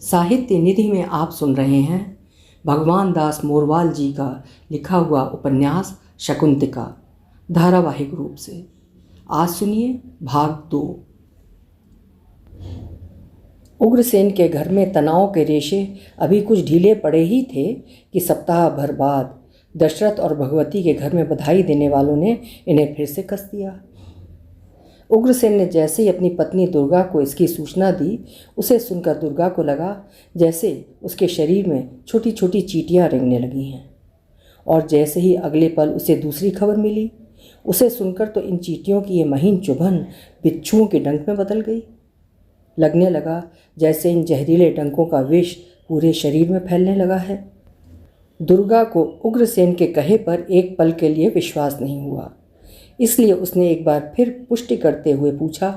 साहित्य निधि में आप सुन रहे हैं भगवान दास मोरवाल जी का लिखा हुआ उपन्यास शकुंतला धारावाहिक रूप से। आज सुनिए भाग 2। उग्रसेन के घर में तनाव के रेशे अभी कुछ ढीले पड़े ही थे कि सप्ताह भर बाद दशरथ और भगवती के घर में बधाई देने वालों ने इन्हें फिर से कस दिया। उग्रसेन ने जैसे ही अपनी पत्नी दुर्गा को इसकी सूचना दी, उसे सुनकर दुर्गा को लगा जैसे उसके शरीर में छोटी छोटी चींटियां रेंगने लगी हैं। और जैसे ही अगले पल उसे दूसरी खबर मिली, उसे सुनकर तो इन चींटियों की ये महीन चुभन बिच्छुओं के डंक में बदल गई। लगने लगा जैसे इन जहरीले डंकों का विष पूरे शरीर में फैलने लगा है। दुर्गा को उग्रसेन के कहे पर एक पल के लिए विश्वास नहीं हुआ, इसलिए उसने एक बार फिर पुष्टि करते हुए पूछा,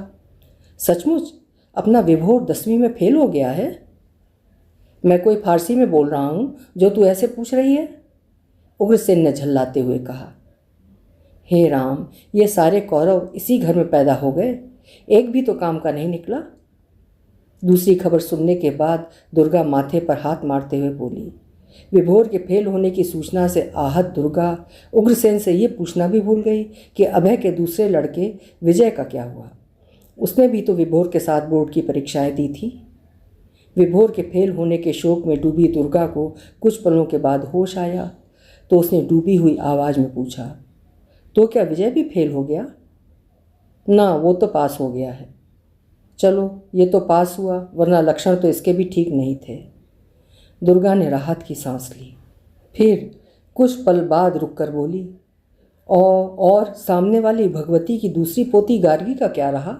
सचमुच अपना विभोर 10वीं में फेल हो गया है? मैं कोई फारसी में बोल रहा हूँ जो तू ऐसे पूछ रही है? उग्रसेन ने झल्लाते हुए कहा। हे राम, ये सारे कौरव इसी घर में पैदा हो गए, एक भी तो काम का नहीं निकला। दूसरी खबर सुनने के बाद दुर्गा माथे पर हाथ मारते हुए बोली। विभोर के फेल होने की सूचना से आहत दुर्गा उग्रसेन से ये पूछना भी भूल गई कि अभय के दूसरे लड़के विजय का क्या हुआ। उसने भी तो विभोर के साथ बोर्ड की परीक्षाएं दी थी। विभोर के फेल होने के शोक में डूबी दुर्गा को कुछ पलों के बाद होश आया तो उसने डूबी हुई आवाज़ में पूछा, तो क्या विजय भी फेल हो गया? ना, वो तो पास हो गया है। चलो, ये तो पास हुआ, वरना लक्षण तो इसके भी ठीक नहीं थे। दुर्गा ने राहत की सांस ली, फिर कुछ पल बाद रुककर बोली, और सामने वाली भगवती की दूसरी पोती गार्गी का क्या रहा?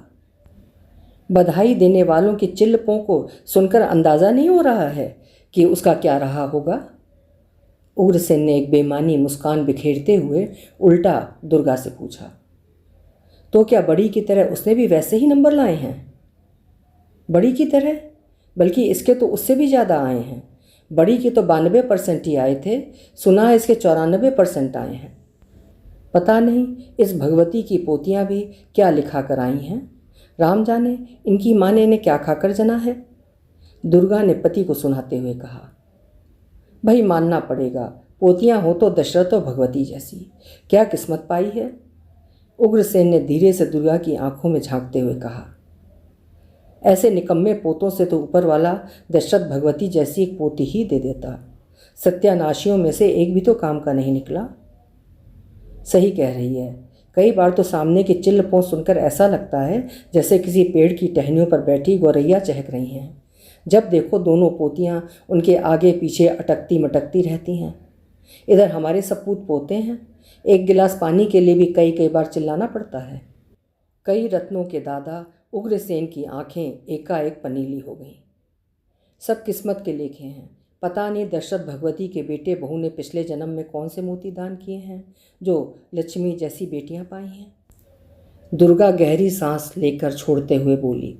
बधाई देने वालों की चिल्लपों को सुनकर अंदाज़ा नहीं हो रहा है कि उसका क्या रहा होगा। उग्रसेन ने एक बेमानी मुस्कान बिखेरते हुए उल्टा दुर्गा से पूछा, तो क्या बड़ी की तरह उसने भी वैसे ही नंबर लाए हैं? बड़ी की तरह? बल्कि इसके तो उससे भी ज़्यादा आए हैं। बड़ी के तो 92% ही आए थे, सुना है इसके 94% आए हैं। पता नहीं इस भगवती की पोतियां भी क्या लिखा कर आई हैं। राम जाने इनकी माँ ने इन्हें क्या खाकर जना है। दुर्गा ने पति को सुनाते हुए कहा। भाई मानना पड़ेगा, पोतियां हो तो दशरथ और भगवती जैसी, क्या किस्मत पाई है। उग्रसेन ने धीरे से दुर्गा की आंखों में झांकते हुए कहा। ऐसे निकम्मे पोतों से तो ऊपर वाला दशरथ भगवती जैसी एक पोती ही दे देता। सत्यानाशियों में से एक भी तो काम का नहीं निकला। सही कह रही है, कई बार तो सामने की चिल्लपों सुनकर ऐसा लगता है जैसे किसी पेड़ की टहनियों पर बैठी गौरैया चहक रही हैं। जब देखो दोनों पोतियां उनके आगे पीछे अटकती मटकती रहती हैं। इधर हमारे सपूत पोते हैं, एक गिलास पानी के लिए भी कई कई बार चिल्लाना पड़ता है। कई रत्नों के दादा उग्रसेन की आंखें एकाएक पनीली हो गईं। सब किस्मत के लेखे हैं। पता नहीं दशरथ भगवती के बेटे बहू ने पिछले जन्म में कौन से मोती दान किए हैं जो लक्ष्मी जैसी बेटियां पाई हैं। दुर्गा गहरी सांस लेकर छोड़ते हुए बोली।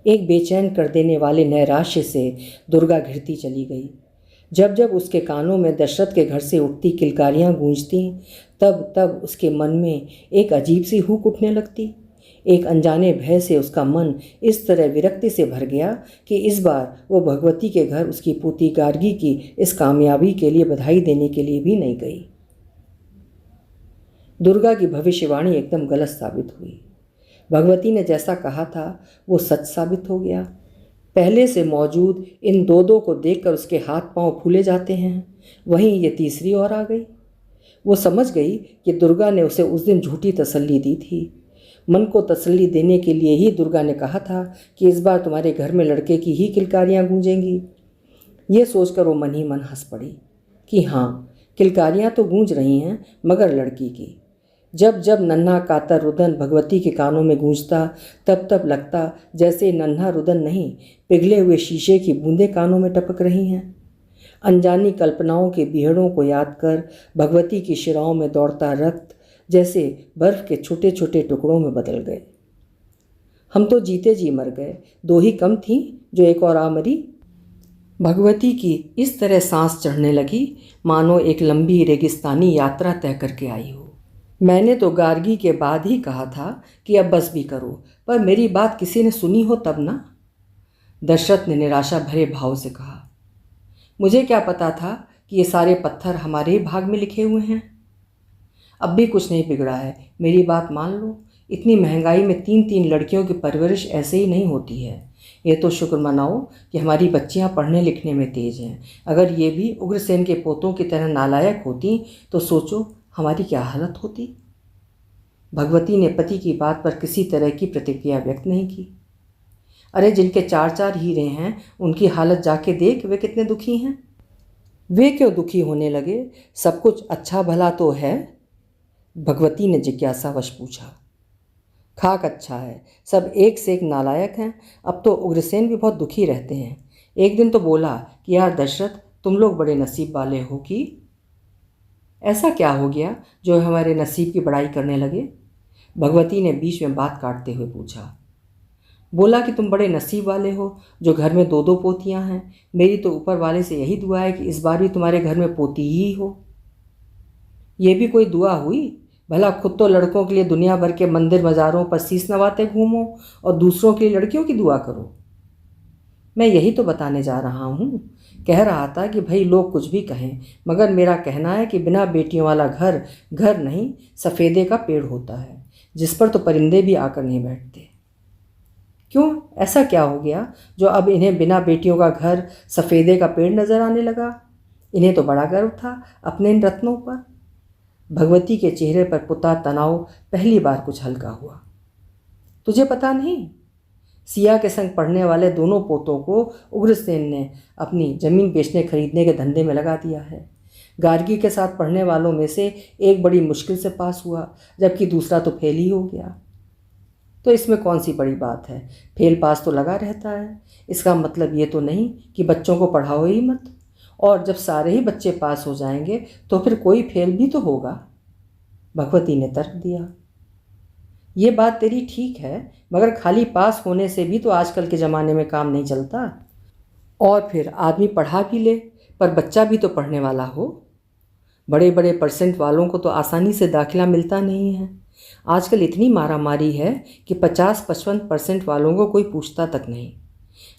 एक बेचैन कर देने वाले नैराश्य से दुर्गा घिरती चली गई। जब जब उसके कानों में दशरथ के घर से उठती किलकारियाँ गूंजती, तब तब उसके मन में एक अजीब सी हुक उठने लगती। एक अनजाने भय से उसका मन इस तरह विरक्ति से भर गया कि इस बार वो भगवती के घर उसकी पोती गार्गी की इस कामयाबी के लिए बधाई देने के लिए भी नहीं गई। दुर्गा की भविष्यवाणी एकदम गलत साबित हुई। भगवती ने जैसा कहा था वो सच साबित हो गया। पहले से मौजूद इन दो को देखकर उसके हाथ पांव फूले जाते हैं। वहीं ये तीसरी और आ गई। वो समझ गई कि दुर्गा ने उसे उस दिन झूठी तसल्ली दी थी। मन को तसल्ली देने के लिए ही दुर्गा ने कहा था कि इस बार तुम्हारे घर में लड़के की ही किलकारियाँ गूंजेंगी। ये सोचकर वो मन ही मन हंस पड़ी कि हाँ, किलकारियाँ तो गूंज रही हैं, मगर लड़की की। जब जब नन्हा कातर रुदन भगवती के कानों में गूंजता, तब तब लगता जैसे नन्हा रुदन नहीं, पिघले हुए शीशे की बूंदें कानों में टपक रही हैं। अनजानी कल्पनाओं के बीहड़ों को याद कर भगवती की शिराओं में दौड़ता रक्त जैसे बर्फ के छोटे छोटे टुकड़ों में बदल गए। हम तो जीते जी मर गए, 2 ही कम थीं जो एक और आ मरी। भगवती की इस तरह सांस चढ़ने लगी मानो एक लंबी रेगिस्तानी यात्रा तय करके आई हो। मैंने तो गार्गी के बाद ही कहा था कि अब बस भी करो, पर मेरी बात किसी ने सुनी हो तब ना। दशरथ ने निराशा भरे भाव से कहा। मुझे क्या पता था कि ये सारे पत्थर हमारे ही भाग में लिखे हुए हैं। अब भी कुछ नहीं बिगड़ा है, मेरी बात मान लो। इतनी महंगाई में 3-3 लड़कियों की परवरिश ऐसे ही नहीं होती है। ये तो शुक्र मनाओ कि हमारी बच्चियां पढ़ने लिखने में तेज हैं। अगर ये भी उग्रसेन के पोतों की तरह नालायक होती तो सोचो हमारी क्या हालत होती। भगवती ने पति की बात पर किसी तरह की प्रतिक्रिया व्यक्त नहीं की। अरे जिनके 4-4 हीरे हैं उनकी हालत जाके देख, वे कितने दुखी हैं। वे क्यों दुखी होने लगे? सब कुछ अच्छा भला तो है? भगवती ने जिज्ञासावश पूछा। खाक अच्छा है, सब एक से एक नालायक हैं। अब तो उग्रसेन भी बहुत दुखी रहते हैं। एक दिन तो बोला कि यार दशरथ, तुम लोग बड़े नसीब वाले हो कि। ऐसा क्या हो गया जो हमारे नसीब की बड़ाई करने लगे? भगवती ने बीच में बात काटते हुए पूछा। बोला कि तुम बड़े नसीब वाले हो जो घर में 2-2 पोतियां हैं। मेरी तो ऊपर वाले से यही दुआ है कि इस बार भी तुम्हारे घर में पोती ही हो। ये भी कोई दुआ हुई? भला खुद तो लड़कों के लिए दुनिया भर के मंदिर मज़ारों पर शीस नवाते घूमो और दूसरों के लिए लड़कियों की दुआ करो। मैं यही तो बताने जा रहा हूँ। कह रहा था कि भाई लोग कुछ भी कहें, मगर मेरा कहना है कि बिना बेटियों वाला घर घर नहीं, सफ़ेदे का पेड़ होता है, जिस पर तो परिंदे भी आकर नहीं बैठते। क्यों, ऐसा क्या हो गया जो अब इन्हें बिना बेटियों का घर सफ़ेदे का पेड़ नज़र आने लगा? इन्हें तो बड़ा गर्व था अपने इन रत्नों पर। भगवती के चेहरे पर पुता तनाव पहली बार कुछ हल्का हुआ। तुझे पता नहीं, सिया के संग पढ़ने वाले दोनों पोतों को उग्रसेन ने अपनी ज़मीन बेचने खरीदने के धंधे में लगा दिया है। गार्गी के साथ पढ़ने वालों में से एक बड़ी मुश्किल से पास हुआ, जबकि दूसरा तो फेल ही हो गया। तो इसमें कौन सी बड़ी बात है? फेल पास तो लगा रहता है। इसका मतलब ये तो नहीं कि बच्चों को पढ़ाओ ही मत, और जब सारे ही बच्चे पास हो जाएंगे तो फिर कोई फेल भी तो होगा। भगवती ने तर्क दिया। ये बात तेरी ठीक है, मगर खाली पास होने से भी तो आजकल के ज़माने में काम नहीं चलता। और फिर आदमी पढ़ा भी ले, पर बच्चा भी तो पढ़ने वाला हो। बड़े बड़े परसेंट वालों को तो आसानी से दाखिला मिलता नहीं है। आजकल इतनी मारामारी है कि 50-55% वालों को कोई पूछता तक नहीं।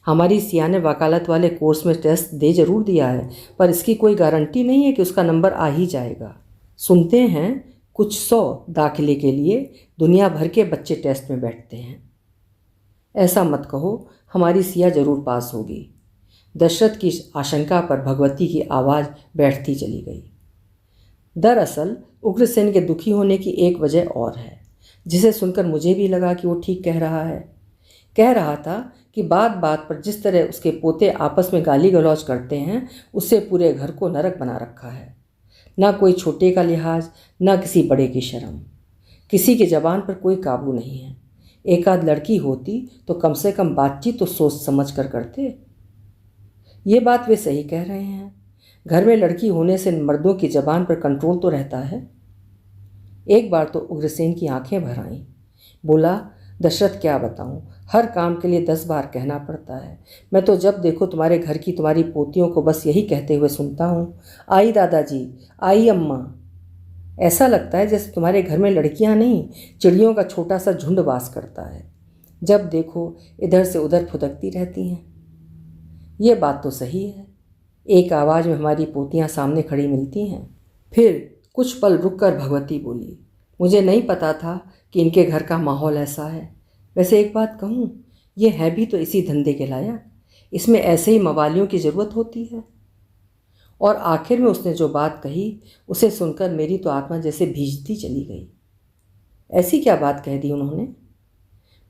हमारी सिया ने वकालत वाले कोर्स में टेस्ट दे जरूर दिया है, पर इसकी कोई गारंटी नहीं है कि उसका नंबर आ ही जाएगा। सुनते हैं कुछ 100 दाखिले के लिए दुनिया भर के बच्चे टेस्ट में बैठते हैं। ऐसा मत कहो, हमारी सिया जरूर पास होगी। दशरथ की आशंका पर भगवती की आवाज़ बैठती चली गई। दरअसल उग्रसेन के दुखी होने की एक वजह और है, जिसे सुनकर मुझे भी लगा कि वो ठीक कह रहा है। कह रहा था कि बात बात पर जिस तरह उसके पोते आपस में गाली गलौज करते हैं, उससे पूरे घर को नरक बना रखा है। ना कोई छोटे का लिहाज, ना किसी बड़े की शर्म। किसी की ज़बान पर कोई काबू नहीं है। एक आध लड़की होती तो कम से कम बातचीत तो सोच समझ कर करते। ये बात वे सही कह रहे हैं। घर में लड़की होने से मर्दों की ज़बान पर कंट्रोल तो रहता है। एक बार तो उग्रसेन की आंखें भर आईं। बोला, दशरथ क्या बताऊं, हर काम के लिए 10 बार कहना पड़ता है। मैं तो जब देखो तुम्हारे घर की तुम्हारी पोतियों को बस यही कहते हुए सुनता हूँ, आई दादाजी, आई अम्मा। ऐसा लगता है जैसे तुम्हारे घर में लड़कियाँ नहीं, चिड़ियों का छोटा सा झुंड वास करता है। जब देखो इधर से उधर फुदकती रहती हैं। ये बात तो सही है। एक आवाज़ में हमारी पोतियाँ सामने खड़ी मिलती हैं। फिर कुछ पल रुककर भगवती बोली, मुझे नहीं पता था कि इनके घर का माहौल ऐसा है। वैसे एक बात कहूँ, ये है भी तो इसी धंधे के लायक। इसमें ऐसे ही मवालियों की ज़रूरत होती है। और आखिर में उसने जो बात कही, उसे सुनकर मेरी तो आत्मा जैसे भीजती चली गई। ऐसी क्या बात कह दी उन्होंने?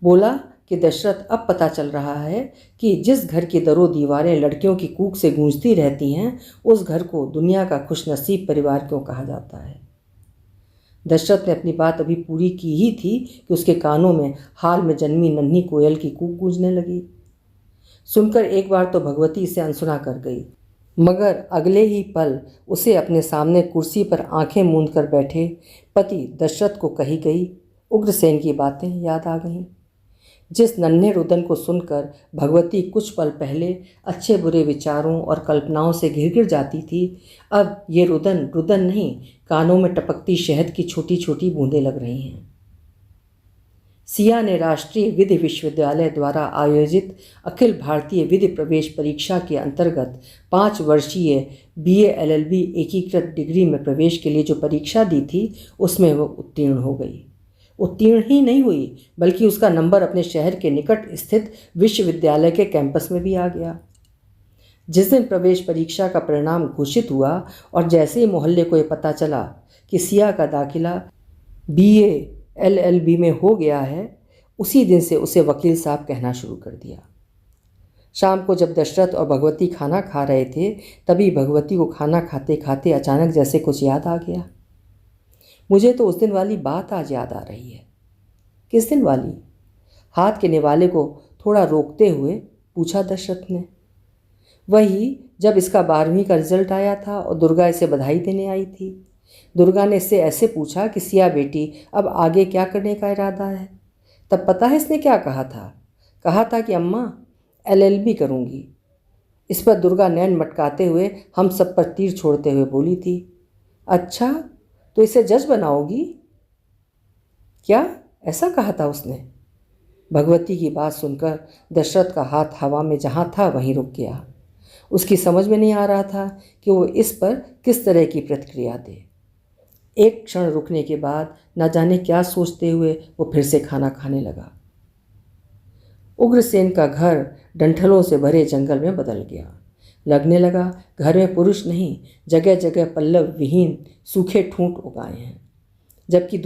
बोला कि दशरथ, अब पता चल रहा है कि जिस घर की दरों दीवारें लड़कियों की कूक से गूंजती रहती हैं, उस घर को दुनिया का खुशनसीब परिवार क्यों कहा जाता है। दशरथ ने अपनी बात अभी पूरी की ही थी कि उसके कानों में हाल में जन्मी नन्ही कोयल की कूक गूंजने लगी। सुनकर एक बार तो भगवती इसे अनसुना कर गई, मगर अगले ही पल उसे अपने सामने कुर्सी पर आंखें मूंद कर बैठे पति दशरथ को कही गई उग्रसेन की बातें याद आ गईं। जिस नन्हे रुदन को सुनकर भगवती कुछ पल पहले अच्छे बुरे विचारों और कल्पनाओं से घिर घिर जाती थी, अब ये रुदन रुदन नहीं, कानों में टपकती शहद की छोटी छोटी बूंदें लग रही हैं। सिया ने राष्ट्रीय विधि विश्वविद्यालय द्वारा आयोजित अखिल भारतीय विधि प्रवेश परीक्षा के अंतर्गत 5 वर्षीय BA LLB एकीकृत डिग्री में प्रवेश के लिए जो परीक्षा दी थी उसमें वो उत्तीर्ण हो गई। उत्तीर्ण ही नहीं हुई बल्कि उसका नंबर अपने शहर के निकट स्थित विश्वविद्यालय के कैंपस में भी आ गया। जिस दिन प्रवेश परीक्षा का परिणाम घोषित हुआ और जैसे ही मोहल्ले को ये पता चला कि सिया का दाखिला BA LLB में हो गया है, उसी दिन से उसे वकील साहब कहना शुरू कर दिया। शाम को जब दशरथ और भगवती खाना खा रहे थे, तभी भगवती को खाना खाते खाते अचानक जैसे कुछ याद आ गया। मुझे तो उस दिन वाली बात आज याद आ रही है। किस दिन वाली? हाथ के निवाले को थोड़ा रोकते हुए पूछा दशरथ ने। वही जब इसका 12वीं का रिजल्ट आया था और दुर्गा इसे बधाई देने आई थी। दुर्गा ने इससे ऐसे पूछा कि सिया बेटी अब आगे क्या करने का इरादा है। तब पता है इसने क्या कहा था? कहा था कि अम्मा LLB करूँगी। इस पर दुर्गा नैन मटकाते हुए हम सब पर तीर छोड़ते हुए बोली थी, अच्छा तो इसे जज बनाओगी क्या? ऐसा कहा था उसने। भगवती की बात सुनकर दशरथ का हाथ हवा में जहाँ था वहीं रुक गया। उसकी समझ में नहीं आ रहा था कि वो इस पर किस तरह की प्रतिक्रिया दे। एक क्षण रुकने के बाद न जाने क्या सोचते हुए वो फिर से खाना खाने लगा। उग्रसेन का घर डंठलों से भरे जंगल में बदल गया। लगने लगा घर में पुरुष नहीं, जगह जगह पल्लव विहीन सूखे ठूंठ उगाए हैं। जबकि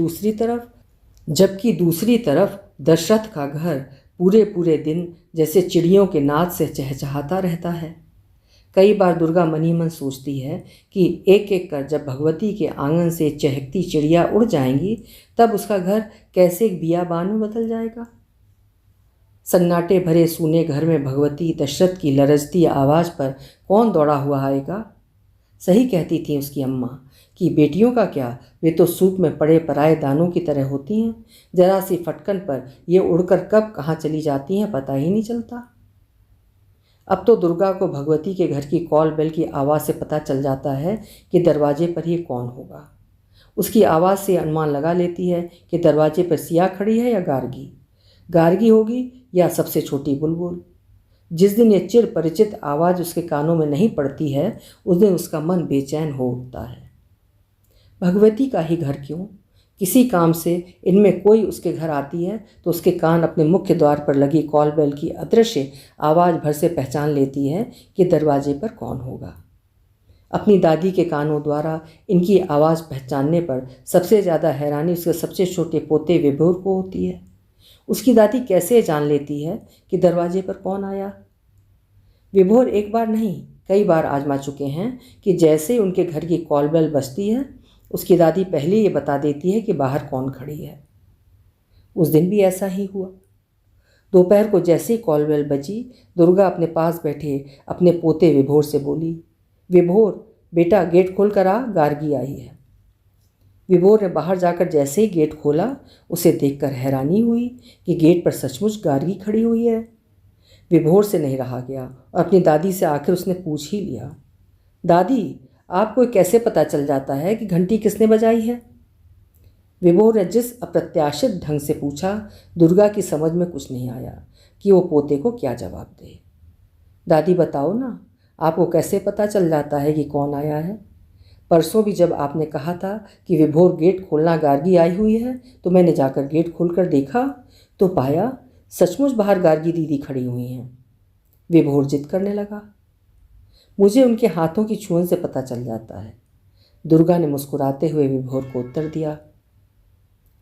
दूसरी तरफ दशरथ का घर पूरे पूरे दिन जैसे चिड़ियों के नाद से चहचहाता रहता है। कई बार दुर्गा मन ही मन सोचती है कि एक एक कर जब भगवती के आंगन से चहकती चिड़िया उड़ जाएंगी, तब उसका घर कैसे एक बियाबान में बदल जाएगा। सन्नाटे भरे सूने घर में भगवती दशरथ की लरजती आवाज़ पर कौन दौड़ा हुआ आएगा। सही कहती थी उसकी अम्मा कि बेटियों का क्या, वे तो सूप में पड़े पराए दानों की तरह होती हैं। जरा सी फटकन पर ये उड़कर कब कहाँ चली जाती हैं पता ही नहीं चलता। अब तो दुर्गा को भगवती के घर की कॉल बेल की आवाज़ से पता चल जाता है कि दरवाजे पर ये कौन होगा। उसकी आवाज़ से अनुमान लगा लेती है कि दरवाजे पर सिया खड़ी है या गार्गी होगी या सबसे छोटी बुलबुल। जिस दिन ये चिर परिचित आवाज़ उसके कानों में नहीं पड़ती है, उस दिन उसका मन बेचैन हो उठता है। भगवती का ही घर क्यों, किसी काम से इनमें कोई उसके घर आती है तो उसके कान अपने मुख्य द्वार पर लगी कॉल बेल की अदृश्य आवाज़ भर से पहचान लेती है कि दरवाजे पर कौन होगा। अपनी दादी के कानों द्वारा इनकी आवाज़ पहचानने पर सबसे ज़्यादा हैरानी उसके सबसे छोटे पोते विभोर को होती है। उसकी दादी कैसे जान लेती है कि दरवाजे पर कौन आया। विभोर एक बार नहीं कई बार आजमा चुके हैं कि जैसे ही उनके घर की कॉल बेल बजती है, उसकी दादी पहले ये बता देती है कि बाहर कौन खड़ी है। उस दिन भी ऐसा ही हुआ। दोपहर को जैसे ही कॉल बेल बजी, दुर्गा अपने पास बैठे अपने पोते विभोर से बोली, विभोर बेटा गेट खोल कर आ, गार्गी आई है। विभोर ने बाहर जाकर जैसे ही गेट खोला, उसे देखकर हैरानी हुई कि गेट पर सचमुच गार्गी खड़ी हुई है। विभोर से नहीं रहा गया और अपनी दादी से आखिर उसने पूछ ही लिया, दादी आपको कैसे पता चल जाता है कि घंटी किसने बजाई है? विभोर ने जिस अप्रत्याशित ढंग से पूछा, दुर्गा की समझ में कुछ नहीं आया कि वो पोते को क्या जवाब दे। दादी बताओ ना, आपको कैसे पता चल जाता है कि कौन आया है? परसों भी जब आपने कहा था कि विभोर गेट खोलना गार्गी आई हुई है, तो मैंने जाकर गेट खोलकर देखा तो पाया सचमुच बाहर गार्गी दीदी खड़ी हुई हैं। विभोर जिद करने लगा, मुझे उनके हाथों की छुअन से पता चल जाता है। दुर्गा ने मुस्कुराते हुए विभोर को उत्तर दिया,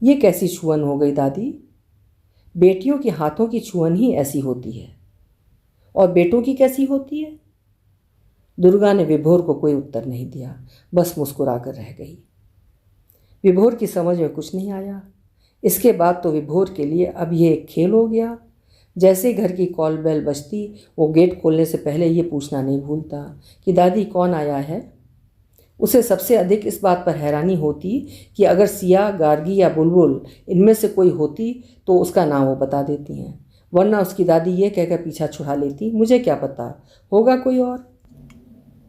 ये कैसी छुअन हो गई दादी? बेटियों के हाथों की छुअन ही ऐसी होती है, और बेटों की कैसी होती है? दुर्गा ने विभोर को कोई उत्तर नहीं दिया, बस मुस्कुरा कर रह गई। विभोर की समझ में कुछ नहीं आया। इसके बाद तो विभोर के लिए अब ये एक खेल हो गया। जैसे घर की कॉल बेल बजती, वो गेट खोलने से पहले ये पूछना नहीं भूलता कि दादी कौन आया है। उसे सबसे अधिक इस बात पर हैरानी होती कि अगर सिया, गार्गी या बुलबुल इनमें से कोई होती तो उसका नाम वो बता देती हैं, वरना उसकी दादी ये कहकर पीछा छुड़ा लेती, मुझे क्या पता, होगा कोई और।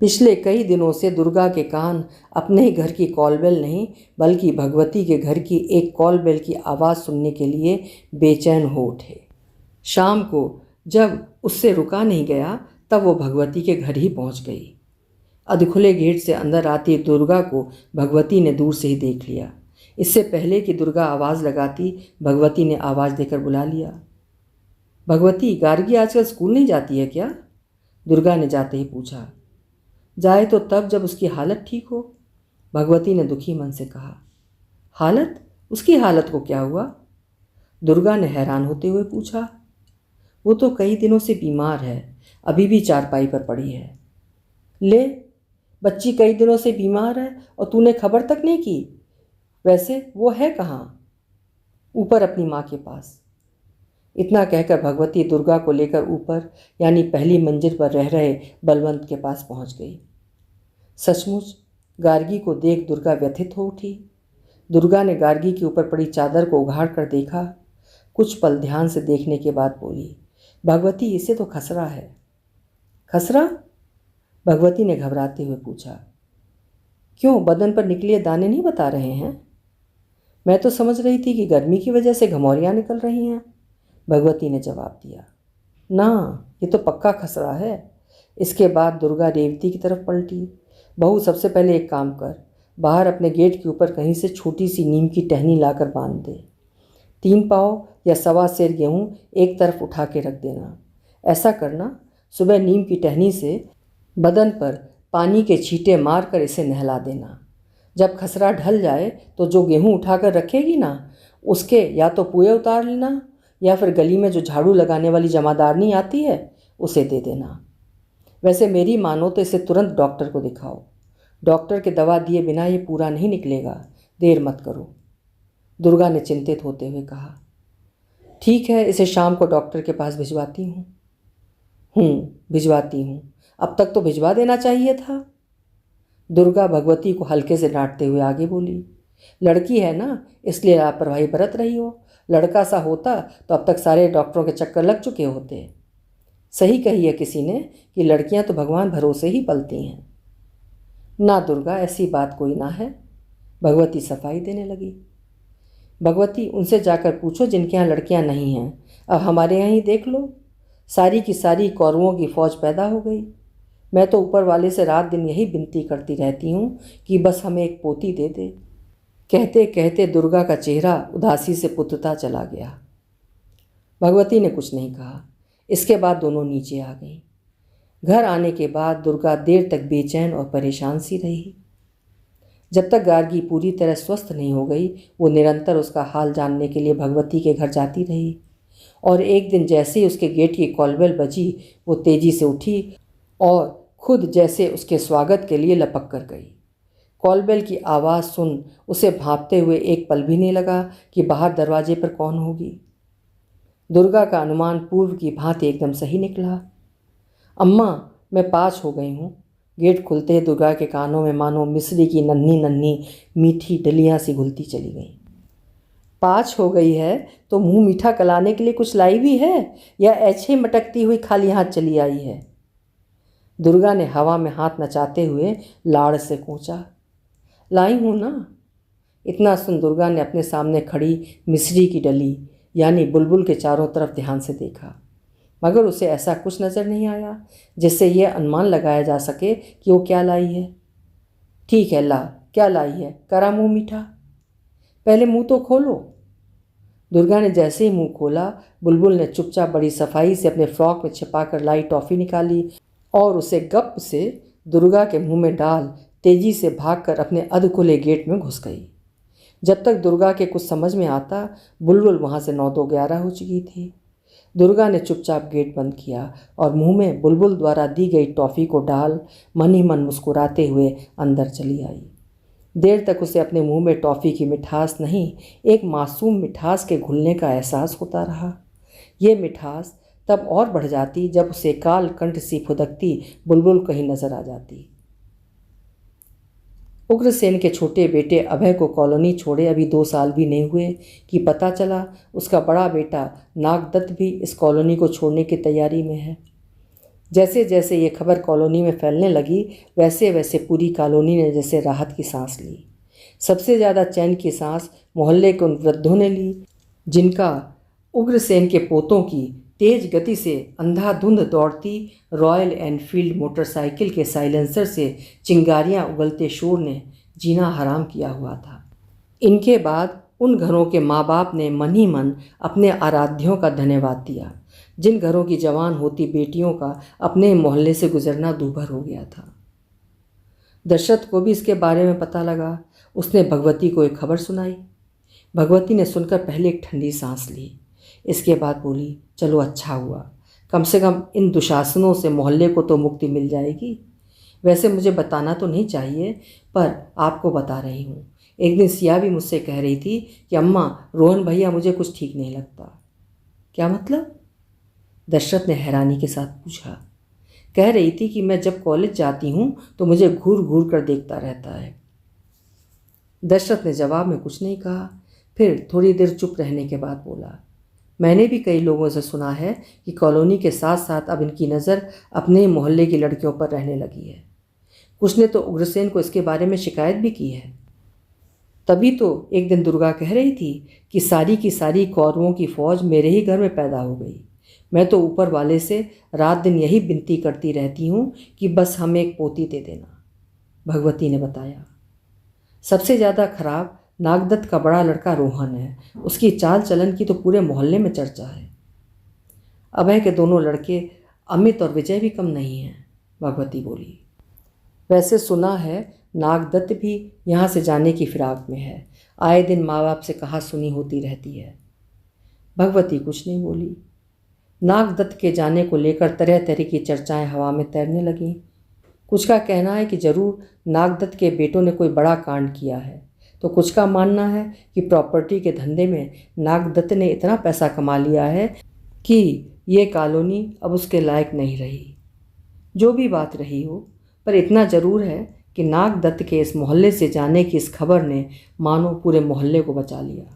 पिछले कई दिनों से दुर्गा के कान अपने ही घर की कॉलबेल नहीं बल्कि भगवती के घर की एक कॉलबेल की आवाज़ सुनने के लिए बेचैन हो उठे। शाम को जब उससे रुका नहीं गया तब वो भगवती के घर ही पहुंच गई। अधखुले गेट से अंदर आती दुर्गा को भगवती ने दूर से ही देख लिया। इससे पहले कि दुर्गा आवाज़ लगाती, भगवती ने आवाज़ देकर बुला लिया। भगवती, गार्गी आजकल स्कूल नहीं जाती है क्या? दुर्गा ने जाते ही पूछा। जाए तो तब जब उसकी हालत ठीक हो, भगवती ने दुखी मन से कहा। हालत? उसकी हालत को क्या हुआ? दुर्गा ने हैरान होते हुए पूछा। वो तो कई दिनों से बीमार है, अभी भी चारपाई पर पड़ी है। ले, बच्ची कई दिनों से बीमार है और तूने खबर तक नहीं की? वैसे वो है कहाँ? ऊपर अपनी माँ के पास। इतना कहकर भगवती दुर्गा को लेकर ऊपर यानी पहली मंजिल पर रह रहे बलवंत के पास पहुंच गई। सचमुच गार्गी को देख दुर्गा व्यथित हो उठी। दुर्गा ने गार्गी के ऊपर पड़ी चादर को उघाड़ कर देखा। कुछ पल ध्यान से देखने के बाद बोली, भगवती, इसे तो खसरा है। खसरा? भगवती ने घबराते हुए पूछा। क्यों, बदन पर निकले दाने नहीं बता रहे हैं? मैं तो समझ रही थी कि गर्मी की वजह से घमौरियाँ निकल रही हैं, भगवती ने जवाब दिया। ना, ये तो पक्का खसरा है। इसके बाद दुर्गा रेवती की तरफ पलटी। बहू, सबसे पहले एक काम कर, बाहर अपने गेट के ऊपर कहीं से छोटी सी नीम की टहनी लाकर बांध दे। 3 पाव या 1.25 सेर गेहूँ एक तरफ उठा के रख देना। ऐसा करना, सुबह नीम की टहनी से बदन पर पानी के छींटे मारकर इसे नहला देना। जब खसरा ढल जाए तो जो गेहूँ उठाकर रखेगी ना, उसके या तो पुए उतार लेना या फिर गली में जो झाड़ू लगाने वाली जमादारनी आती है उसे दे देना। वैसे मेरी मानो तो इसे तुरंत डॉक्टर को दिखाओ। डॉक्टर के दवा दिए बिना ये पूरा नहीं निकलेगा, देर मत करो, दुर्गा ने चिंतित होते हुए कहा। ठीक है, इसे शाम को डॉक्टर के पास भिजवाती हूँ। भिजवाती हूँ। अब तक तो भिजवा देना चाहिए था। दुर्गा भगवती को हल्के से डांटते हुए आगे बोली। लड़की है ना, इसलिए लापरवाही बरत रही हो। लड़का सा होता तो अब तक सारे डॉक्टरों के चक्कर लग चुके होते। सही कही है किसी ने कि लड़कियां तो भगवान भरोसे ही पलती हैं। ना दुर्गा, ऐसी बात कोई ना है, भगवती सफाई देने लगी। भगवती, उनसे जाकर पूछो जिनके यहाँ लड़कियां नहीं हैं। अब हमारे यहाँ ही देख लो, सारी की सारी कौरवों की फौज पैदा हो गई। मैं तो ऊपर वाले से रात दिन यही विनती करती रहती हूँ कि बस हमें एक पोती दे दे। कहते कहते दुर्गा का चेहरा उदासी से पुतता चला गया। भगवती ने कुछ नहीं कहा। इसके बाद दोनों नीचे आ गईं। घर आने के बाद दुर्गा देर तक बेचैन और परेशान सी रही। जब तक गार्गी पूरी तरह स्वस्थ नहीं हो गई, वो निरंतर उसका हाल जानने के लिए भगवती के घर जाती रही। और एक दिन जैसे ही उसके गेट की कॉलबेल बजी, वो तेजी से उठी और खुद जैसे उसके स्वागत के लिए लपक कर गई। कॉलबेल की आवाज़ सुन उसे भांपते हुए एक पल भी नहीं लगा कि बाहर दरवाजे पर कौन होगी। दुर्गा का अनुमान पूर्व की भांति एकदम सही निकला। अम्मा, मैं 5 हो गई हूँ। गेट खुलते ही दुर्गा के कानों में मानो मिस्री की नन्ही नन्ही मीठी डलियाँ सी घुलती चली गईं। 5 हो गई है तो मुंह मीठा कराने के लिए कुछ लाई भी है या ऐसे ही मटकती हुई खाली हाथ चली आई है? दुर्गा ने हवा में हाथ नचाते हुए लाड़ से पूछा। लाई हूँ ना। इतना सुन दुर्गा ने अपने सामने खड़ी मिस्री की डली यानी बुलबुल के चारों तरफ ध्यान से देखा, मगर उसे ऐसा कुछ नज़र नहीं आया जिससे यह अनुमान लगाया जा सके कि वो क्या लाई है। ठीक है, ला, क्या लाई है? करा मुँह मीठा। पहले मुँह तो खोलो। दुर्गा ने जैसे ही मुँह खोला, बुलबुल ने चुपचाप बड़ी सफाई से अपने फ्रॉक में छिपाकर लाई टॉफ़ी निकाली और उसे गप से दुर्गा के मुंह में डाल तेजी से भागकर अपने अधखुले गेट में घुस गई। जब तक दुर्गा के कुछ समझ में आता, बुलबुल वहाँ से 9-11 हो चुकी थी। दुर्गा ने चुपचाप गेट बंद किया और मुंह में बुलबुल द्वारा दी गई टॉफ़ी को डाल मन ही मन मुस्कुराते हुए अंदर चली आई। देर तक उसे अपने मुंह में टॉफ़ी की मिठास नहीं, एक मासूम मिठास के घुलने का एहसास होता रहा। ये मिठास तब और बढ़ जाती जब उसे काल कंठ सी फुदकती बुलबुल कहीं नजर आ जाती। उग्रसेन के छोटे बेटे अभय को कॉलोनी छोड़े अभी 2 साल भी नहीं हुए कि पता चला उसका बड़ा बेटा नागदत्त भी इस कॉलोनी को छोड़ने की तैयारी में है। जैसे जैसे ये खबर कॉलोनी में फैलने लगी वैसे वैसे पूरी कॉलोनी ने जैसे राहत की सांस ली। सबसे ज़्यादा चैन की सांस मोहल्ले के उन वृद्धों ने ली जिनका उग्रसेन के पोतों की तेज गति से अंधाधुंध दौड़ती रॉयल एनफील्ड मोटरसाइकिल के साइलेंसर से चिंगारियां उगलते शोर ने जीना हराम किया हुआ था। इनके बाद उन घरों के माँ बाप ने मन ही मन अपने आराध्यों का धन्यवाद दिया जिन घरों की जवान होती बेटियों का अपने मोहल्ले से गुजरना दूभर हो गया था। दशरथ को भी इसके बारे में पता लगा। उसने भगवती को एक खबर सुनाई। भगवती ने सुनकर पहले एक ठंडी सांस ली। इसके बाद बोली, चलो अच्छा हुआ, कम से कम इन दुशासनों से मोहल्ले को तो मुक्ति मिल जाएगी। वैसे मुझे बताना तो नहीं चाहिए पर आपको बता रही हूँ। एक दिन सिया भी मुझसे कह रही थी कि अम्मा रोहन भैया मुझे कुछ ठीक नहीं लगता। क्या मतलब? दशरथ ने हैरानी के साथ पूछा। कह रही थी कि मैं जब कॉलेज जाती हूँ तो मुझे घूर घूर कर देखता रहता है। दशरथ ने जवाब में कुछ नहीं कहा। फिर थोड़ी देर चुप रहने के बाद बोला, मैंने भी कई लोगों से सुना है कि कॉलोनी के साथ साथ अब इनकी नज़र अपने मोहल्ले की लड़कियों पर रहने लगी है। कुछ ने तो उग्रसेन को इसके बारे में शिकायत भी की है। तभी तो एक दिन दुर्गा कह रही थी कि सारी की सारी कौरवों की फौज मेरे ही घर में पैदा हो गई। मैं तो ऊपर वाले से रात दिन यही विनती करती रहती हूँ कि बस हमें एक पोती दे देना। भगवती ने बताया। सबसे ज़्यादा खराब नागदत्त का बड़ा लड़का रोहन है। उसकी चाल चलन की तो पूरे मोहल्ले में चर्चा है। अभय के दोनों लड़के अमित और विजय भी कम नहीं हैं, भगवती बोली। वैसे सुना है नागदत्त भी यहाँ से जाने की फिराक में है। आए दिन माँ बाप से कहा सुनी होती रहती है। भगवती कुछ नहीं बोली। नागदत्त के जाने को लेकर तरह तरह की चर्चाएं हवा में तैरने लगीं। कुछ का कहना है कि जरूर नागदत्त के बेटों ने कोई बड़ा कांड किया है, तो कुछ का मानना है कि प्रॉपर्टी के धंधे में नागदत्त ने इतना पैसा कमा लिया है कि ये कॉलोनी अब उसके लायक नहीं रही। जो भी बात रही हो, पर इतना ज़रूर है कि नागदत्त के इस मोहल्ले से जाने की इस खबर ने मानो पूरे मोहल्ले को बचा लिया।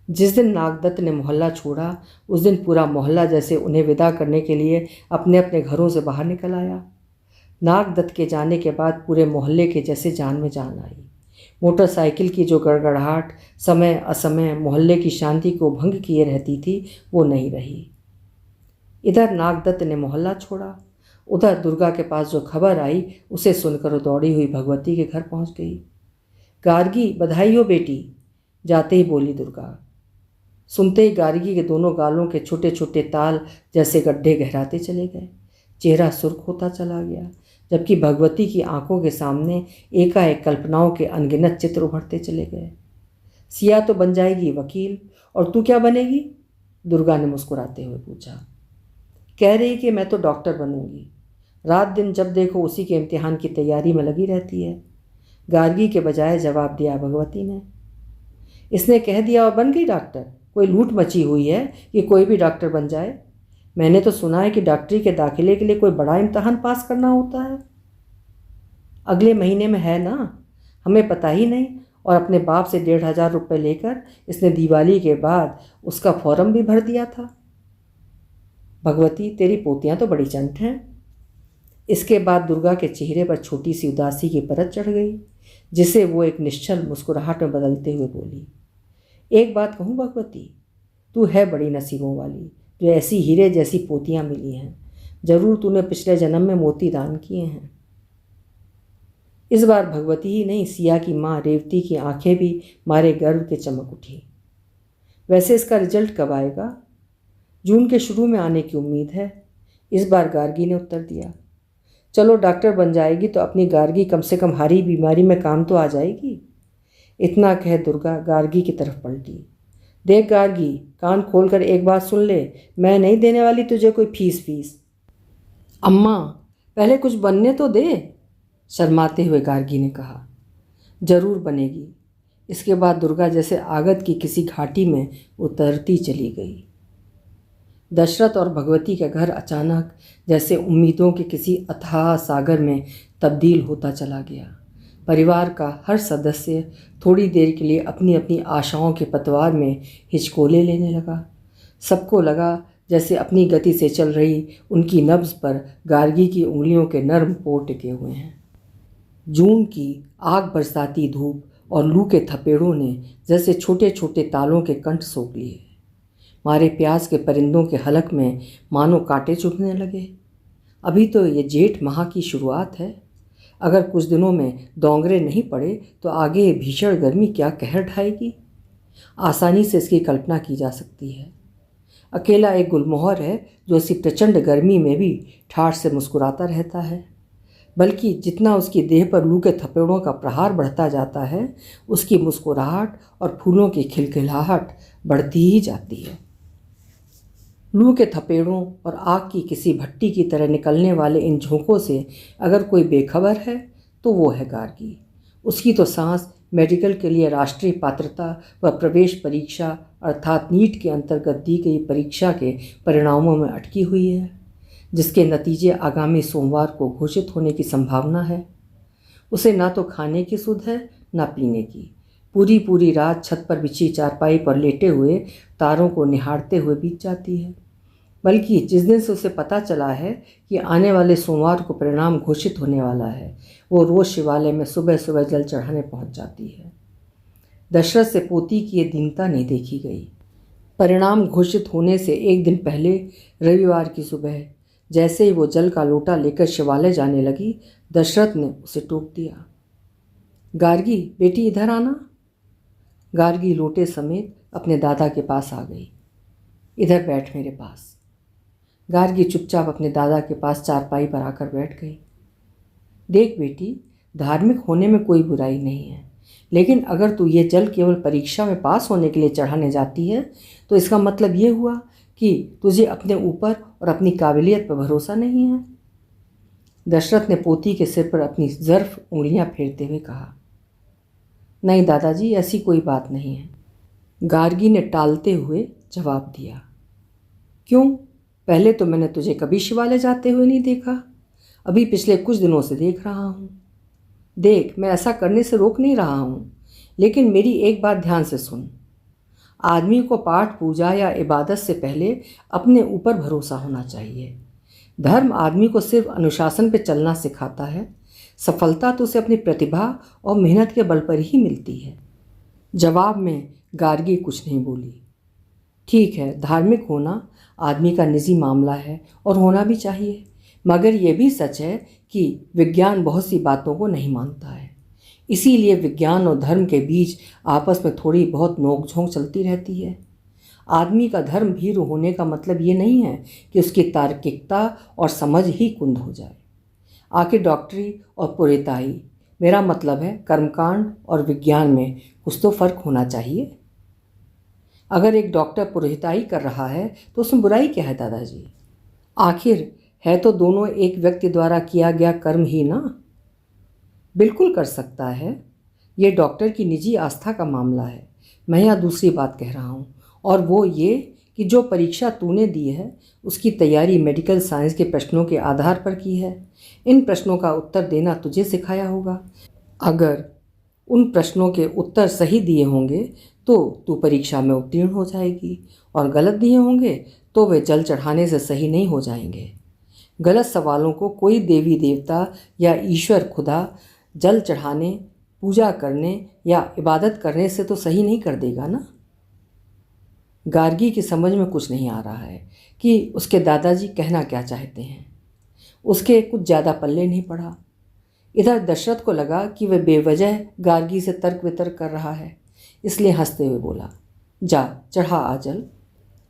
जिस दिन नागदत्त ने मोहल्ला छोड़ा उस दिन पूरा मोहल्ला जैसे उन्हें विदा करने के लिए अपने अपने घरों से बाहर निकल आया। नागदत्त के जाने के बाद पूरे मोहल्ले के जैसे जान में जान आई। मोटरसाइकिल की जो गड़गड़ाहट समय असमय मोहल्ले की शांति को भंग किए रहती थी वो नहीं रही। इधर नागदत्त ने मोहल्ला छोड़ा, उधर दुर्गा के पास जो खबर आई उसे सुनकर दौड़ी हुई भगवती के घर पहुंच गई। गार्गी बधाई हो बेटी, जाते ही बोली दुर्गा। सुनते ही गार्गी के दोनों गालों के छोटे छोटे ताल जैसे गड्ढे गहराते चले गए। चेहरा सुर्ख होता चला गया, जबकि भगवती की आंखों के सामने एकाएक कल्पनाओं के अनगिनत चित्र उभरते चले गए। सिया तो बन जाएगी वकील, और तू क्या बनेगी? दुर्गा ने मुस्कुराते हुए पूछा। कह रही कि मैं तो डॉक्टर बनूंगी। रात दिन जब देखो उसी के इम्तिहान की तैयारी में लगी रहती है। गार्गी के बजाय जवाब दिया भगवती ने। इसने कह दिया और बन गई डॉक्टर? कोई लूट मची हुई है कि कोई भी डॉक्टर बन जाए? मैंने तो सुना है कि डॉक्टरी के दाखिले के लिए कोई बड़ा इम्तहान पास करना होता है। अगले महीने में है ना, हमें पता ही नहीं। और अपने बाप से 1,500 रुपये लेकर इसने दिवाली के बाद उसका फॉर्म भी भर दिया था। भगवती तेरी पोतियाँ तो बड़ी चंट हैं। इसके बाद दुर्गा के चेहरे पर छोटी सी उदासी की परत चढ़ गई, जिसे वो एक निश्चल मुस्कुराहट में बदलते हुए बोली, एक बात कहूँ भगवती, तू है बड़ी नसीबों वाली जो ऐसी हीरे जैसी पोतियाँ मिली हैं। जरूर तूने पिछले जन्म में मोती दान किए हैं। इस बार भगवती ही नहीं, सिया की माँ रेवती की आंखें भी मारे गर्व के चमक उठी। वैसे इसका रिजल्ट कब आएगा? जून के शुरू में आने की उम्मीद है, इस बार गार्गी ने उत्तर दिया। चलो डॉक्टर बन जाएगी तो अपनी गार्गी कम से कम हारी बीमारी में काम तो आ जाएगी। इतना कह दुर्गा गार्गी की तरफ पलटी। देख गार्गी, कान खोलकर एक बात सुन ले, मैं नहीं देने वाली तुझे कोई फीस। अम्मा पहले कुछ बनने तो दे, शर्माते हुए गार्गी ने कहा। जरूर बनेगी। इसके बाद दुर्गा जैसे आगत की किसी घाटी में उतरती चली गई। दशरथ और भगवती का घर अचानक जैसे उम्मीदों के किसी अथाह सागर में तब्दील होता चला गया। परिवार का हर सदस्य थोड़ी देर के लिए अपनी अपनी आशाओं के पतवार में हिचकोले लेने लगा। सबको लगा जैसे अपनी गति से चल रही उनकी नब्ज़ पर गार्गी की उंगलियों के नर्म पोर टिके हुए हैं। जून की आग बरसाती धूप और लू के थपेड़ों ने जैसे छोटे छोटे तालों के कंठ सोख लिए। मारे प्यास के परिंदों के हलक में मानो कांटे चुभने लगे। अभी तो ये जेठ माह की शुरुआत है। अगर कुछ दिनों में दोंगरे नहीं पड़े तो आगे ये भीषण गर्मी क्या कहर ढाएगी, आसानी से इसकी कल्पना की जा सकती है। अकेला एक गुलमोहर है जो इसी प्रचंड गर्मी में भी ठाठ से मुस्कुराता रहता है, बल्कि जितना उसकी देह पर लू के थपेड़ों का प्रहार बढ़ता जाता है, उसकी मुस्कुराहट और फूलों की खिलखिलाहट बढ़ती ही जाती है। लू के थपेड़ों और आग की किसी भट्टी की तरह निकलने वाले इन झोंकों से अगर कोई बेखबर है तो वो है गार्गी। उसकी तो सांस मेडिकल के लिए राष्ट्रीय पात्रता व प्रवेश परीक्षा अर्थात नीट के अंतर्गत दी गई परीक्षा के परिणामों में अटकी हुई है, जिसके नतीजे आगामी सोमवार को घोषित होने की संभावना है। उसे ना तो खाने की सुध है ना पीने की। पूरी पूरी रात छत पर बिछी चारपाई पर लेटे हुए तारों को निहारते हुए बीत जाती है। बल्कि जिस दिन से उसे पता चला है कि आने वाले सोमवार को परिणाम घोषित होने वाला है, वो रोज़ शिवालय में सुबह सुबह जल चढ़ाने पहुंच जाती है। दशरथ से पोती की ये दीनता नहीं देखी गई। परिणाम घोषित होने से एक दिन पहले रविवार की सुबह जैसे ही वो जल का लोटा लेकर शिवालय जाने लगी, दशरथ ने उसे टोक दिया, गार्गी बेटी इधर आना। गार्गी लोटे समेत अपने दादा के पास आ गई। इधर बैठ मेरे पास। गार्गी चुपचाप अपने दादा के पास चारपाई पर आकर बैठ गई। देख बेटी, धार्मिक होने में कोई बुराई नहीं है, लेकिन अगर तू ये जल केवल परीक्षा में पास होने के लिए चढ़ाने जाती है तो इसका मतलब ये हुआ कि तुझे अपने ऊपर और अपनी काबिलियत पर भरोसा नहीं है। दशरथ ने पोती के सिर पर अपनी ज़र्फ उंगलियां फेरते हुए कहा, नहीं दादाजी, ऐसी कोई बात नहीं है। गार्गी ने टालते हुए जवाब दिया, क्यों? पहले तो मैंने तुझे कभी शिवालय जाते हुए नहीं देखा, अभी पिछले कुछ दिनों से देख रहा हूँ। देख, मैं ऐसा करने से रोक नहीं रहा हूँ, लेकिन मेरी एक बात ध्यान से सुन। आदमी को पाठ पूजा या इबादत से पहले अपने ऊपर भरोसा होना चाहिए। धर्म आदमी को सिर्फ अनुशासन पर चलना सिखाता है। सफलता तो उसे अपनी प्रतिभा और मेहनत के बल पर ही मिलती है। जवाब में गार्गी कुछ नहीं बोली। ठीक है, धार्मिक होना आदमी का निजी मामला है और होना भी चाहिए, मगर यह भी सच है कि विज्ञान बहुत सी बातों को नहीं मानता है। इसीलिए विज्ञान और धर्म के बीच आपस में थोड़ी बहुत नोकझोंक चलती रहती है। आदमी का धर्म भीरू होने का मतलब ये नहीं है कि उसकी तार्किकता और समझ ही कुंद हो जाए। आखिर डॉक्टरी और पुरोहिताई, मेरा मतलब है कर्मकांड और विज्ञान में कुछ तो फर्क होना चाहिए। अगर एक डॉक्टर पुरोहिताई कर रहा है तो उसमें बुराई क्या है दादाजी? आखिर है तो दोनों एक व्यक्ति द्वारा किया गया कर्म ही ना। बिल्कुल कर सकता है, ये डॉक्टर की निजी आस्था का मामला है। मैं यहाँ दूसरी बात कह रहा हूँ, और वो ये कि जो परीक्षा तूने दी है उसकी तैयारी मेडिकल साइंस के प्रश्नों के आधार पर की है। इन प्रश्नों का उत्तर देना तुझे सिखाया होगा। अगर उन प्रश्नों के उत्तर सही दिए होंगे तो तू परीक्षा में उत्तीर्ण हो जाएगी, और गलत दिए होंगे तो वे जल चढ़ाने से सही नहीं हो जाएंगे। गलत सवालों को कोई देवी देवता या ईश्वर खुदा जल चढ़ाने, पूजा करने या इबादत करने से तो सही नहीं कर देगा ना। गार्गी की समझ में कुछ नहीं आ रहा है कि उसके दादाजी कहना क्या चाहते हैं। उसके कुछ ज़्यादा पल्ले नहीं पड़ा। इधर दशरथ को लगा कि वह बेवजह गार्गी से तर्क वितर्क कर रहा है, इसलिए हंसते हुए बोला, जा चढ़ा आ जल।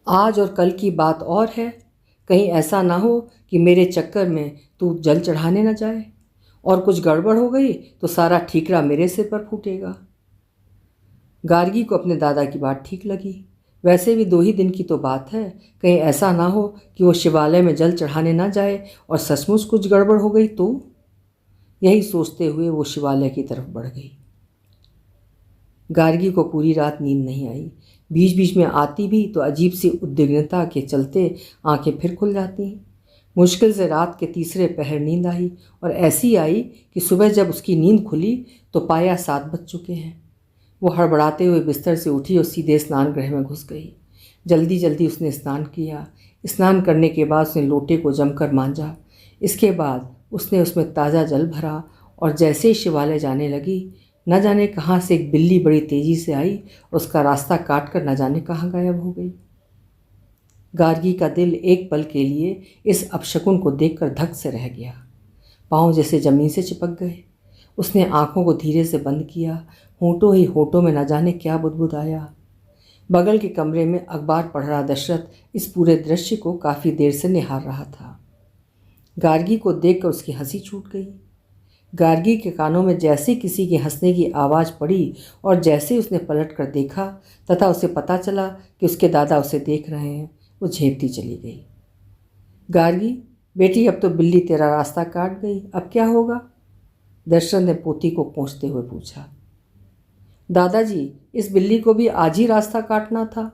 आज और कल की बात और है, कहीं ऐसा ना हो कि मेरे चक्कर में तू जल चढ़ाने न जाए और कुछ गड़बड़ हो गई तो सारा ठीकरा मेरे सिर पर फूटेगा। गार्गी को अपने दादा की बात ठीक लगी। वैसे भी 2 ही दिन की तो बात है, कहीं ऐसा ना हो कि वो शिवालय में जल चढ़ाने ना जाए और सचमुच कुछ गड़बड़ हो गई तो। यही सोचते हुए वो शिवालय की तरफ बढ़ गई। गार्गी को पूरी रात नींद नहीं आई। बीच बीच में आती भी तो अजीब सी उद्विग्नता के चलते आंखें फिर खुल जाती। मुश्किल से रात के तीसरे पहर नींद आई, और ऐसी आई कि सुबह जब उसकी नींद खुली तो पाया 7 बज चुके हैं। वो हड़बड़ाते हुए बिस्तर से उठी और सीधे स्नान गृह में घुस गई। जल्दी जल्दी उसने स्नान किया, स्नान करने के बाद उसने लोटे को जमकर मांजा। इसके बाद उसने उसमें ताज़ा जल भरा और जैसे ही शिवालय जाने लगी, न जाने कहाँ से एक बिल्ली बड़ी तेजी से आई और उसका रास्ता काट कर न जाने कहाँ गायब हो गई। गार्गी का दिल एक पल के लिए इस अपशकुन को देखकर धक से रह गया। पाँव जैसे जमीन से चिपक गए। उसने आंखों को धीरे से बंद किया। होठों ही होठों में न जाने क्या बुदबुदाया। बगल के कमरे में अखबार पढ़ रहा दशरथ इस पूरे दृश्य को काफ़ी देर से निहार रहा था। गार्गी को देखकर उसकी हंसी छूट गई। गार्गी के कानों में जैसे किसी के हंसने की आवाज़ पड़ी और जैसे उसने पलट कर देखा तथा उसे पता चला कि उसके दादा उसे देख रहे हैं, वो झेपती चली गई। गार्गी बेटी, अब तो बिल्ली तेरा रास्ता काट गई, अब क्या होगा? दशरथ ने पोती को पोंछते हुए पूछा। दादाजी, इस बिल्ली को भी आज ही रास्ता काटना था,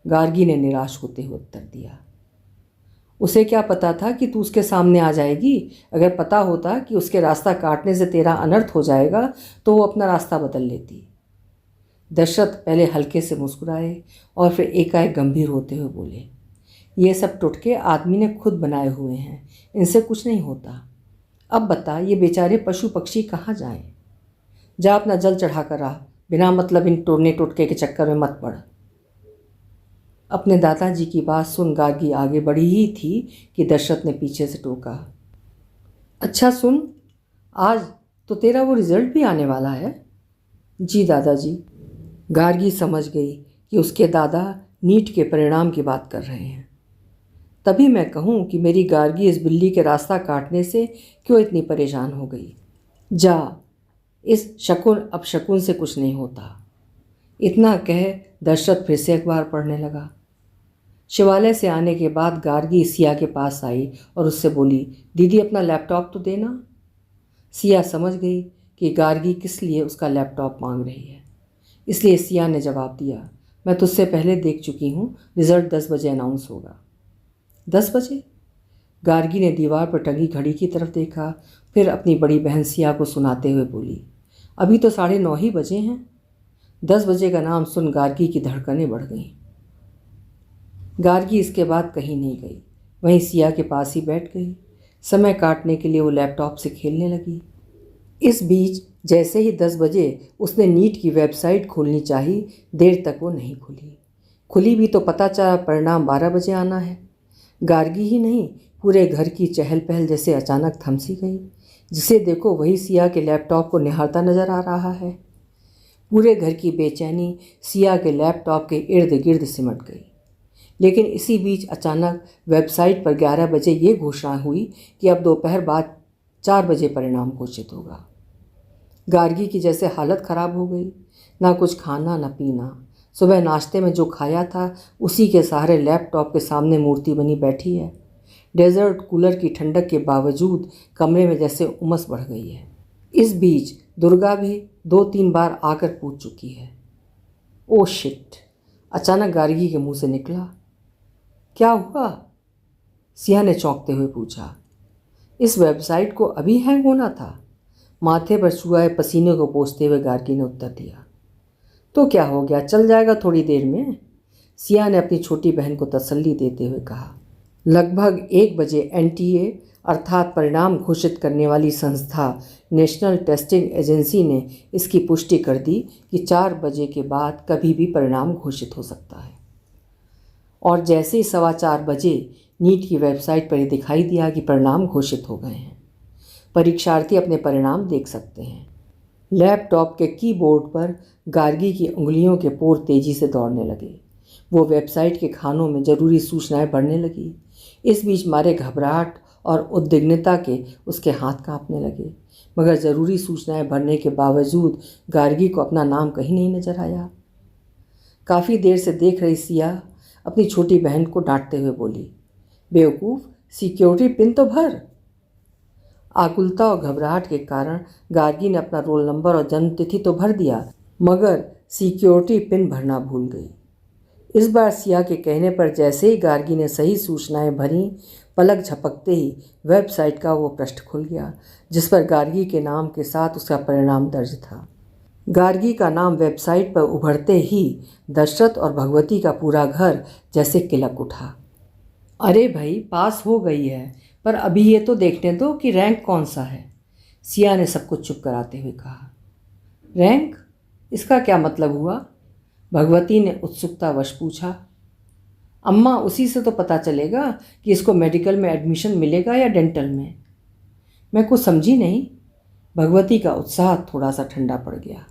गार्गी ने निराश होते हुए उत्तर दिया। उसे क्या पता था कि तू उसके सामने आ जाएगी? अगर पता होता कि उसके रास्ता काटने से तेरा अनर्थ हो जाएगा तो वो अपना रास्ता बदल लेती। दशरथ पहले हल्के से मुस्कुराए और फिर एकाएक गंभीर होते हुए बोले, ये सब टुटके आदमी ने खुद बनाए हुए हैं, इनसे कुछ नहीं होता। अब बता, ये बेचारे पशु पक्षी कहाँ जाएं? जा अपना जल चढ़ा कर आ, बिना मतलब इन टोड़ने टुटके के चक्कर में मत पड़। अपने दादाजी की बात सुन गार्गी आगे बढ़ी ही थी कि दशरथ ने पीछे से टोका। अच्छा सुन, आज तो तेरा वो रिजल्ट भी आने वाला है। जी दादाजी। गार्गी समझ गई कि उसके दादा नीट के परिणाम की बात कर रहे हैं। तभी मैं कहूँ कि मेरी गार्गी इस बिल्ली के रास्ता काटने से क्यों इतनी परेशान हो गई। जा, इस शकुन अपशकुन से कुछ नहीं होता। इतना कह दशरथ फिर से अखबार पढ़ने लगा। शिवालय से आने के बाद गार्गी सिया के पास आई और उससे बोली, दीदी अपना लैपटॉप तो देना। सिया समझ गई कि गार्गी किस लिए उसका लैपटॉप मांग रही है, इसलिए सिया ने जवाब दिया, मैं तुझसे पहले देख चुकी हूँ, रिज़ल्ट 10 बजे अनाउंस होगा। 10 बजे? गार्गी ने दीवार पर टंगी घड़ी की तरफ देखा, फिर अपनी बड़ी बहन सिया को सुनाते हुए बोली, अभी तो 9:30 ही बजे हैं। 10 बजे का नाम सुन गार्गी की धड़कनें बढ़ गईं। गार्गी इसके बाद कहीं नहीं गई, वहीं सिया के पास ही बैठ गई। समय काटने के लिए वो लैपटॉप से खेलने लगी। इस बीच जैसे ही 10 बजे उसने नीट की वेबसाइट खोलनी चाहिए, देर तक वो नहीं खुली भी तो पता चला परिणाम 12 बजे आना है। गार्गी ही नहीं, पूरे घर की चहल पहल जैसे अचानक थम सी गई। जिसे देखो वही सिया के लैपटॉप को निहारता नजर आ रहा है। पूरे घर की बेचैनी सिया के लैपटॉप के इर्द गिर्द सिमट गई। लेकिन इसी बीच अचानक वेबसाइट पर 11 बजे ये घोषणा हुई कि अब दोपहर बाद 4 बजे परिणाम घोषित होगा। गार्गी की जैसे हालत ख़राब हो गई, ना कुछ खाना ना पीना। सुबह नाश्ते में जो खाया था उसी के सहारे लैपटॉप के सामने मूर्ति बनी बैठी है। डेजर्ट कूलर की ठंडक के बावजूद कमरे में जैसे उमस बढ़ गई है। इस बीच दुर्गा भी 2-3 बार आकर पूछ चुकी है। ओ शिट, अचानक गार्गी के मुंह से निकला। क्या हुआ? सिया ने चौंकते हुए पूछा। इस वेबसाइट को अभी हैंग होना था। माथे पर छुआए पसीने को पोंछते हुए गार्गी ने उत्तर दिया। तो क्या हो गया, चल जाएगा थोड़ी देर में, सिया ने अपनी छोटी बहन को तसल्ली देते हुए कहा। लगभग 1 बजे NTA अर्थात परिणाम घोषित करने वाली संस्था नेशनल टेस्टिंग एजेंसी ने इसकी पुष्टि कर दी कि 4 बजे के बाद कभी भी परिणाम घोषित हो सकता है। और जैसे ही 4:15 बजे नीट की वेबसाइट पर ही दिखाई दिया कि परिणाम घोषित हो गए हैं। परीक्षार्थी अपने परिणाम देख सकते हैं। लैपटॉप के कीबोर्ड पर गार्गी की उंगलियों के पोर तेजी से दौड़ने लगे। वो वेबसाइट के खानों में ज़रूरी सूचनाएं भरने लगी। इस बीच मारे घबराहट और उद्विग्नता के उसके हाथ कांपने लगे, मगर ज़रूरी सूचनाएं भरने के बावजूद गार्गी को अपना नाम कहीं नहीं नजर आया। काफ़ी देर से देख रही सिया अपनी छोटी बहन को डांटते हुए बोली, बेवकूफ़, सिक्योरिटी पिन तो भर। आकुलता और घबराहट के कारण गार्गी ने अपना रोल नंबर और जन्मतिथि तो भर दिया, मगर सिक्योरिटी पिन भरना भूल गई। इस बार सिया के कहने पर जैसे ही गार्गी ने सही सूचनाएं भरी, पलक झपकते ही वेबसाइट का वो पृष्ठ खुल गया जिस पर गार्गी के नाम के साथ उसका परिणाम दर्ज था। गार्गी का नाम वेबसाइट पर उभरते ही दशरथ और भगवती का पूरा घर जैसे किलक उठा। अरे भाई, पास हो गई है, पर अभी ये तो देखने दो कि रैंक कौन सा है। सिया ने सब कुछ चुप कराते हुए कहा। रैंक? इसका क्या मतलब हुआ? भगवती ने उत्सुकतावश पूछा। अम्मा, उसी से तो पता चलेगा कि इसको मेडिकल में एडमिशन मिलेगा या डेंटल में। मैं कुछ समझी नहीं। भगवती का उत्साह थोड़ा सा ठंडा पड़ गया।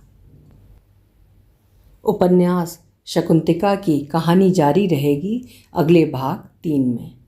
उपन्यास शकुंतला की कहानी जारी रहेगी अगले भाग 3 में।